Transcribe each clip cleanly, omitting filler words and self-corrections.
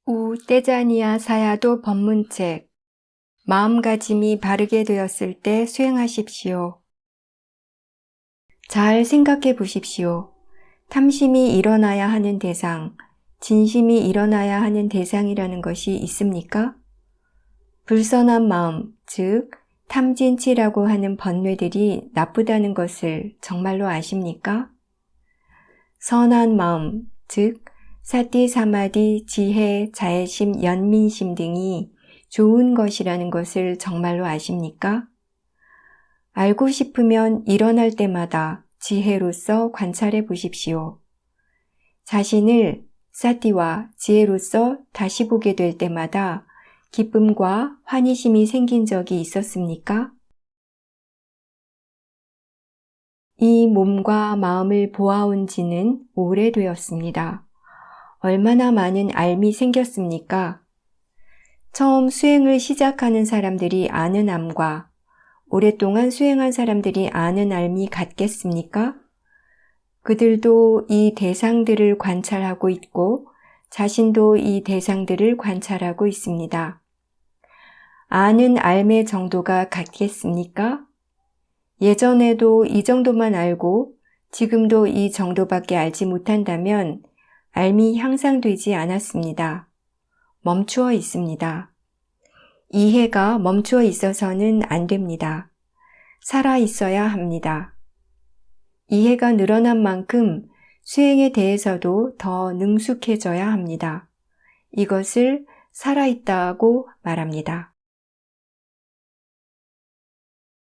우 떼자니아 사야도 법문책. 마음가짐이 바르게 되었을 때 수행하십시오. 잘 생각해 보십시오. 탐심이 일어나야 하는 대상, 진심이 일어나야 하는 대상이라는 것이 있습니까? 불선한 마음, 즉 탐진치라고 하는 번뇌들이 나쁘다는 것을 정말로 아십니까? 선한 마음, 즉 사티, 사마디, 지혜, 자애심, 연민심 등이 좋은 것이라는 것을 정말로 아십니까? 알고 싶으면 일어날 때마다 지혜로서 관찰해 보십시오. 자신을 사티와 지혜로서 다시 보게 될 때마다 기쁨과 환희심이 생긴 적이 있었습니까? 이 몸과 마음을 보아온 지는 오래되었습니다. 얼마나 많은 알미 생겼습니까? 처음 수행을 시작하는 사람들이 아는 암과 오랫동안 수행한 사람들이 아는 알미 같겠습니까? 그들도 이 대상들을 관찰하고 있고 자신도 이 대상들을 관찰하고 있습니다. 아는 알의 정도가 같겠습니까? 예전에도 이 정도만 알고 지금도 이 정도밖에 알지 못한다면 알미 향상되지 않았습니다. 멈추어 있습니다. 이해가 멈추어 있어서는 안 됩니다. 살아 있어야 합니다. 이해가 늘어난 만큼 수행에 대해서도 더 능숙해져야 합니다. 이것을 살아있다고 말합니다.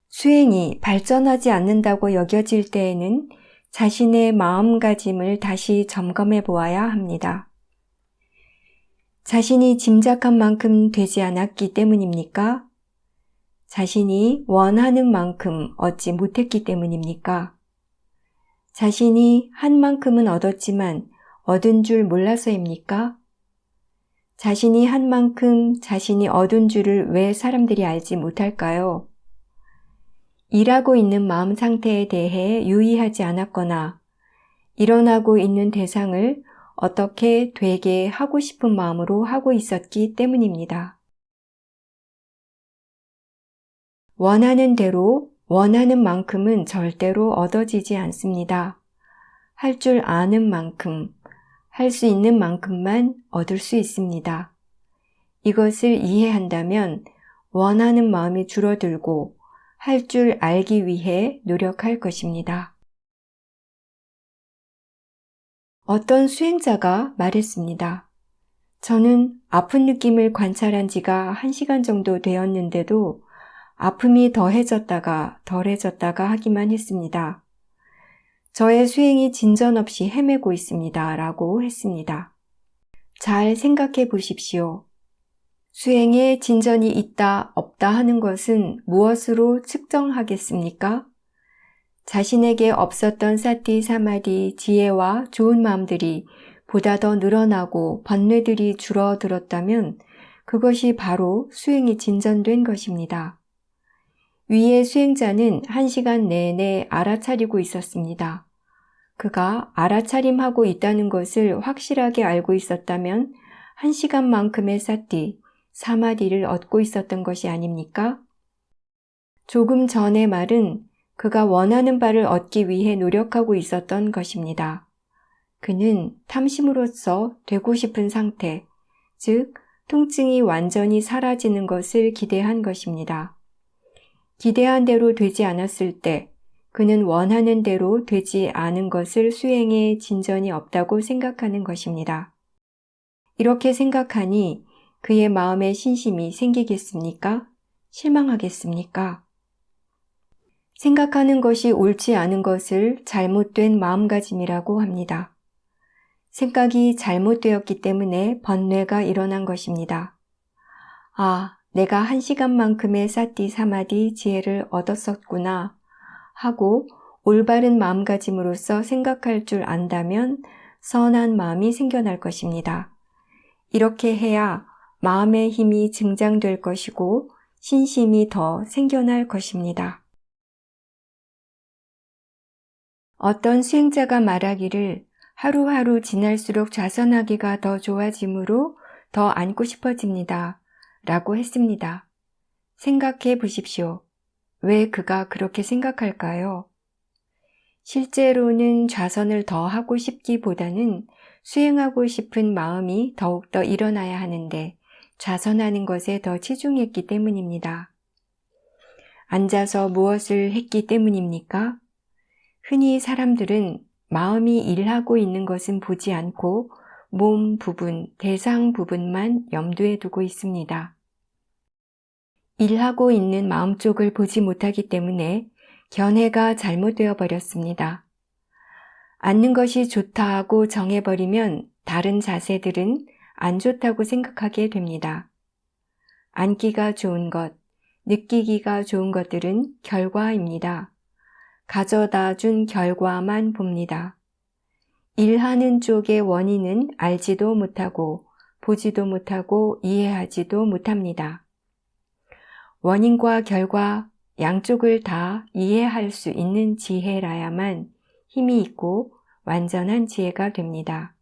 수행이 발전하지 않는다고 여겨질 때에는 자신의 마음가짐을 다시 점검해 보아야 합니다. 자신이 짐작한 만큼 되지 않았기 때문입니까? 자신이 원하는 만큼 얻지 못했기 때문입니까? 자신이 한 만큼은 얻었지만 얻은 줄 몰라서입니까? 자신이 한 만큼 자신이 얻은 줄을 왜 사람들이 알지 못할까요? 일하고 있는 마음 상태에 대해 유의하지 않았거나 일어나고 있는 대상을 어떻게 되게 하고 싶은 마음으로 하고 있었기 때문입니다. 원하는 대로 원하는 만큼은 절대로 얻어지지 않습니다. 할 줄 아는 만큼, 할 수 있는 만큼만 얻을 수 있습니다. 이것을 이해한다면 원하는 마음이 줄어들고 할 줄 알기 위해 노력할 것입니다. 어떤 수행자가 말했습니다. 저는 아픈 느낌을 관찰한 지가 1시간 정도 되었는데도 아픔이 더해졌다가 덜해졌다가 하기만 했습니다. 저의 수행이 진전 없이 헤매고 있습니다. 라고 했습니다. 잘 생각해 보십시오. 수행에 진전이 있다, 없다 하는 것은 무엇으로 측정하겠습니까? 자신에게 없었던 사티, 사마디, 지혜와 좋은 마음들이 보다 더 늘어나고 번뇌들이 줄어들었다면 그것이 바로 수행이 진전된 것입니다. 위의 수행자는 1시간 내내 알아차리고 있었습니다. 그가 알아차림하고 있다는 것을 확실하게 알고 있었다면 1시간만큼의 사티, 사마디를 얻고 있었던 것이 아닙니까? 조금 전의 말은 그가 원하는 바를 얻기 위해 노력하고 있었던 것입니다. 그는 탐심으로써 되고 싶은 상태, 즉 통증이 완전히 사라지는 것을 기대한 것입니다. 기대한 대로 되지 않았을 때 그는 원하는 대로 되지 않은 것을 수행에 진전이 없다고 생각하는 것입니다. 이렇게 생각하니 그의 마음에 신심이 생기겠습니까? 실망하겠습니까? 생각하는 것이 옳지 않은 것을 잘못된 마음가짐이라고 합니다. 생각이 잘못되었기 때문에 번뇌가 일어난 것입니다. 아, 내가 1시간만큼의 사티, 사마디, 지혜를 얻었었구나 하고 올바른 마음가짐으로써 생각할 줄 안다면 선한 마음이 생겨날 것입니다. 이렇게 해야 마음의 힘이 증장될 것이고 신심이 더 생겨날 것입니다. 어떤 수행자가 말하기를 하루하루 지날수록 좌선하기가 더 좋아지므로 더 안고 싶어집니다. 라고 했습니다. 생각해 보십시오. 왜 그가 그렇게 생각할까요? 실제로는 좌선을 더 하고 싶기보다는 수행하고 싶은 마음이 더욱더 일어나야 하는데 좌선하는 것에 더 치중했기 때문입니다. 앉아서 무엇을 했기 때문입니까? 흔히 사람들은 마음이 일하고 있는 것은 보지 않고 몸 부분, 대상 부분만 염두에 두고 있습니다. 일하고 있는 마음 쪽을 보지 못하기 때문에 견해가 잘못되어 버렸습니다. 앉는 것이 좋다 하고 정해버리면 다른 자세들은 안 좋다고 생각하게 됩니다. 앉기가 좋은 것, 느끼기가 좋은 것들은 결과입니다. 가져다 준 결과만 봅니다. 일하는 쪽의 원인은 알지도 못하고 보지도 못하고 이해하지도 못합니다. 원인과 결과 양쪽을 다 이해할 수 있는 지혜라야만 힘이 있고 완전한 지혜가 됩니다.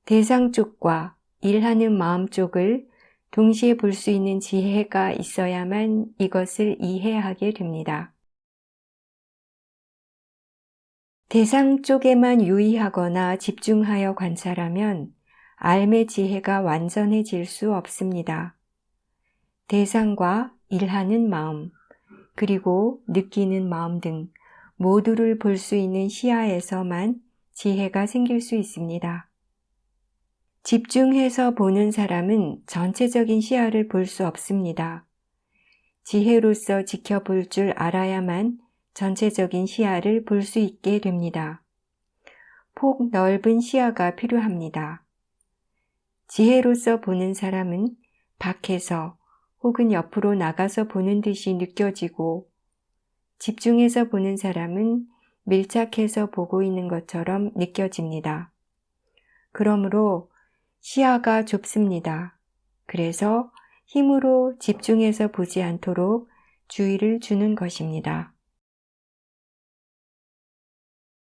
대상 쪽과 일하는 마음 쪽을 동시에 볼 수 있는 지혜가 있어야만 이것을 이해하게 됩니다. 대상 쪽에만 유의하거나 집중하여 관찰하면 알매 지혜가 완전해질 수 없습니다. 대상과 일하는 마음, 그리고 느끼는 마음 등 모두를 볼 수 있는 시야에서만 지혜가 생길 수 있습니다. 집중해서 보는 사람은 전체적인 시야를 볼 수 없습니다. 지혜로서 지켜볼 줄 알아야만 전체적인 시야를 볼 수 있게 됩니다. 폭 넓은 시야가 필요합니다. 지혜로서 보는 사람은 밖에서 혹은 옆으로 나가서 보는 듯이 느껴지고 집중해서 보는 사람은 밀착해서 보고 있는 것처럼 느껴집니다. 그러므로 시야가 좁습니다. 그래서 힘으로 집중해서 보지 않도록 주의를 주는 것입니다.